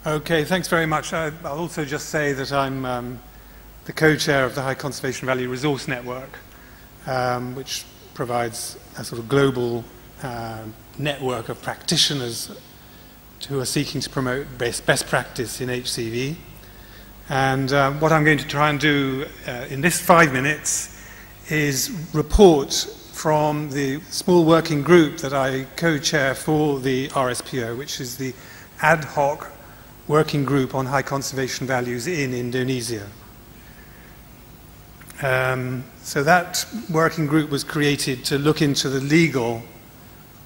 Okay, thanks very much. I'll also just say that I'm the co-chair of the High Conservation Value Resource Network, which provides a sort of global network of practitioners who are seeking to promote best practice in HCV. And what I'm going to try and do in this 5 minutes is report from the small working group that I co-chair for the RSPO, which is the ad hoc working group on high conservation values in Indonesia. So that working group was created to look into the legal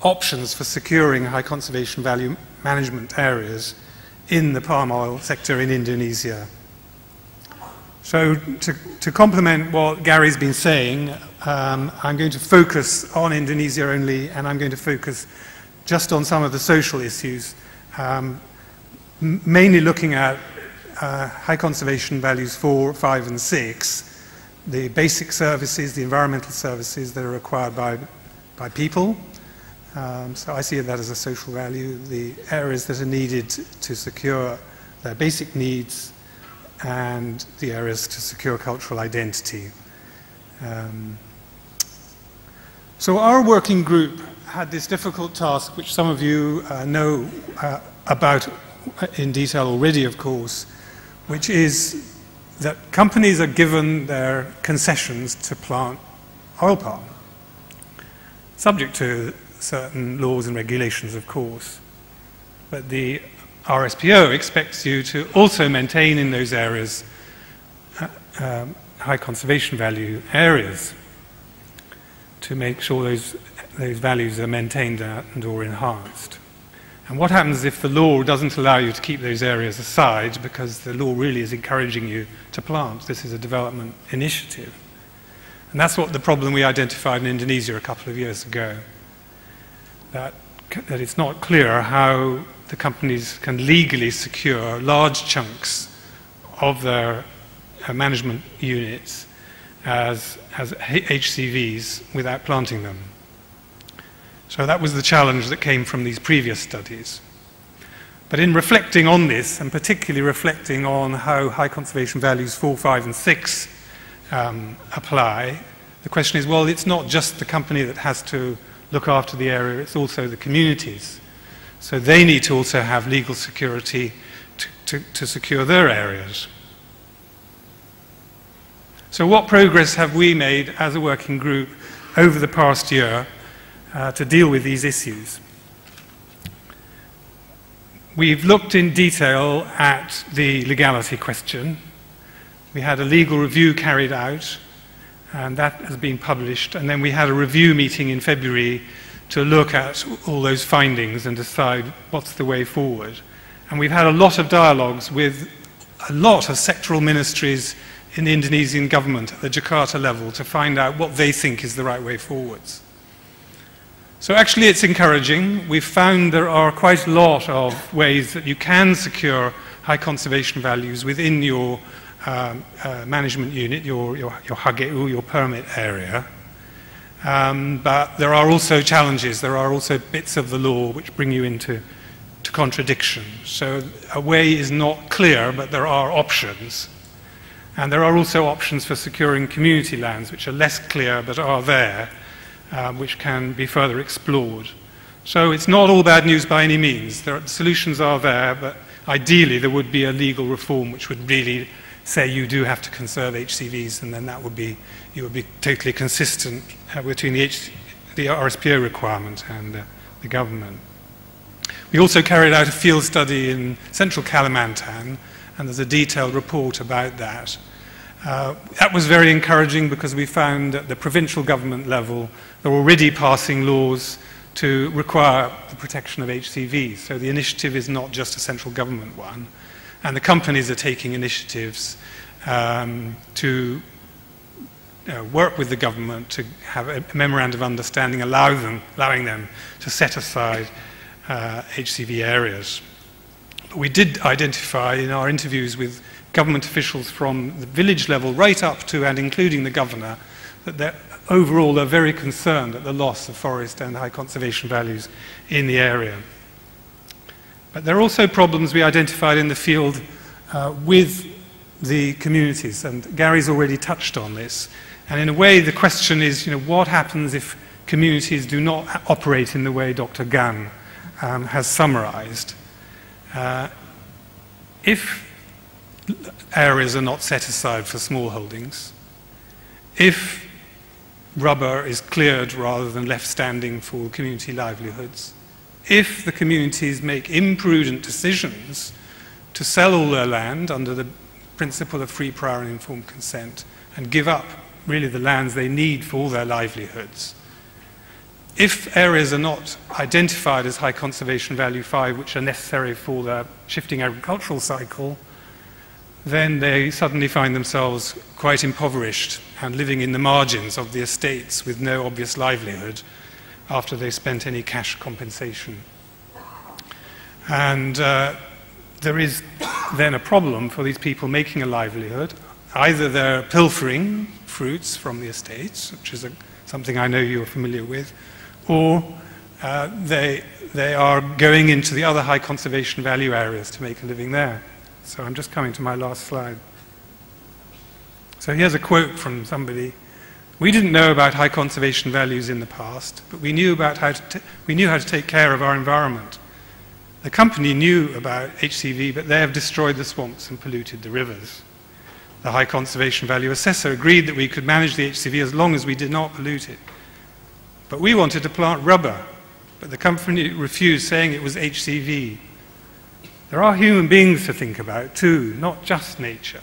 options for securing high conservation value management areas in the palm oil sector in Indonesia. So to complement what Gary's been saying, I'm going to focus on Indonesia only, and I'm going to focus just on some of the social issues, mainly looking at high conservation values 4, 5 and 6, the basic services, the environmental services that are required by people. So I see that as a social value, the areas that are needed to secure their basic needs, and the areas to secure cultural identity. So our working group had this difficult task, which some of you know about in detail already, of course, which is that companies are given their concessions to plant oil palm, subject to certain laws and regulations, of course. But the RSPO expects you to also maintain in those areas high conservation value areas to make sure those values are maintained and or enhanced. And what happens if the law doesn't allow you to keep those areas aside because the law really is encouraging you to plant? This is a development initiative. And that's what the problem we identified in Indonesia a couple of years ago, that it's not clear how the companies can legally secure large chunks of their management units as HCVs without planting them. So that was the challenge that came from these previous studies. But in reflecting on this, and particularly reflecting on how high conservation values 4, 5 and 6 apply, the question is, well, it's not just the company that has to look after the area, it's also the communities. So they need to also have legal security to secure their areas. So what progress have we made as a working group over the past year to deal with these issues? We've looked in detail at the legality question. We had a legal review carried out, and that has been published. And then we had a review meeting in February to look at all those findings and decide what's the way forward. And we've had a lot of dialogues with a lot of sectoral ministries in the Indonesian government at the Jakarta level to find out what they think is the right way forwards. So actually it's encouraging. We've found there are quite a lot of ways that you can secure high conservation values within your management unit, your HGU, your permit area. But there are also challenges. There are also bits of the law which bring you into contradiction. So a way is not clear, but there are options. And there are also options for securing community lands, which are less clear, but are there, which can be further explored. So it's not all bad news by any means. Solutions are there, but ideally there would be a legal reform which would really say you do have to conserve HCVs, and then that would be, you would be totally consistent between the RSPO requirement and the government. We also carried out a field study in central Kalimantan, and there's a detailed report about that. That was very encouraging because we found at the provincial government level they're already passing laws to require the protection of HCVs. So the initiative is not just a central government one. And the companies are taking initiatives to work with the government to have a memorandum of understanding allowing them to set aside HCV areas. But we did identify in our interviews with government officials from the village level right up to and including the governor that overall they're very concerned at the loss of forest and high conservation values in the area. But there are also problems we identified in the field with the communities, and Gary's already touched on this. And in a way, the question is, what happens if communities do not operate in the way Dr. Gann has summarized? If areas are not set aside for small holdings, if rubber is cleared rather than left standing for community livelihoods, if the communities make imprudent decisions to sell all their land under the principle of free, prior and informed consent and give up really the lands they need for all their livelihoods, if areas are not identified as high conservation value 5, which are necessary for their shifting agricultural cycle, then they suddenly find themselves quite impoverished and living in the margins of the estates with no obvious livelihood after they've spent any cash compensation. And there is then a problem for these people making a livelihood. Either they're pilfering fruits from the estates, which is something I know you're familiar with, or they are going into the other high conservation value areas to make a living there. So I'm just coming to my last slide. So here's a quote from somebody. We didn't know about high conservation values in the past, but we knew how to take care of our environment. The company knew about HCV, but they have destroyed the swamps and polluted the rivers. The high conservation value assessor agreed that we could manage the HCV as long as we did not pollute it. But we wanted to plant rubber, but the company refused, saying it was HCV. There are human beings to think about too, not just nature.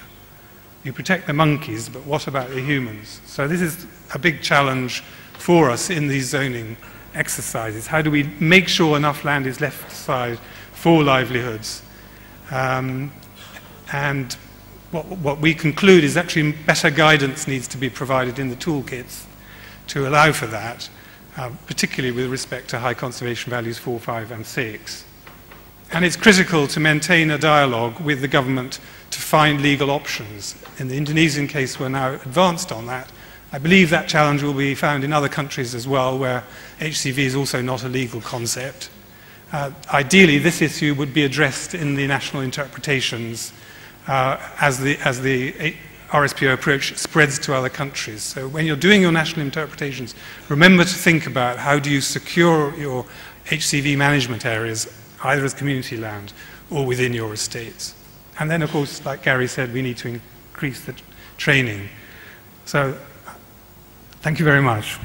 You protect the monkeys, but what about the humans? So this is a big challenge for us in these zoning exercises. How do we make sure enough land is left aside for livelihoods? And what we conclude is actually better guidance needs to be provided in the toolkits to allow for that, particularly with respect to high conservation values 4, 5 and 6. And it's critical to maintain a dialogue with the government to find legal options. In the Indonesian case, we're now advanced on that. I believe that challenge will be found in other countries as well, where HCV is also not a legal concept. Ideally, this issue would be addressed in the national interpretations as the RSPO approach spreads to other countries. So when you're doing your national interpretations, remember to think about how do you secure your HCV management areas, either as community land or within your estates. And then, of course, like Gary said, we need to increase the training. So, thank you very much.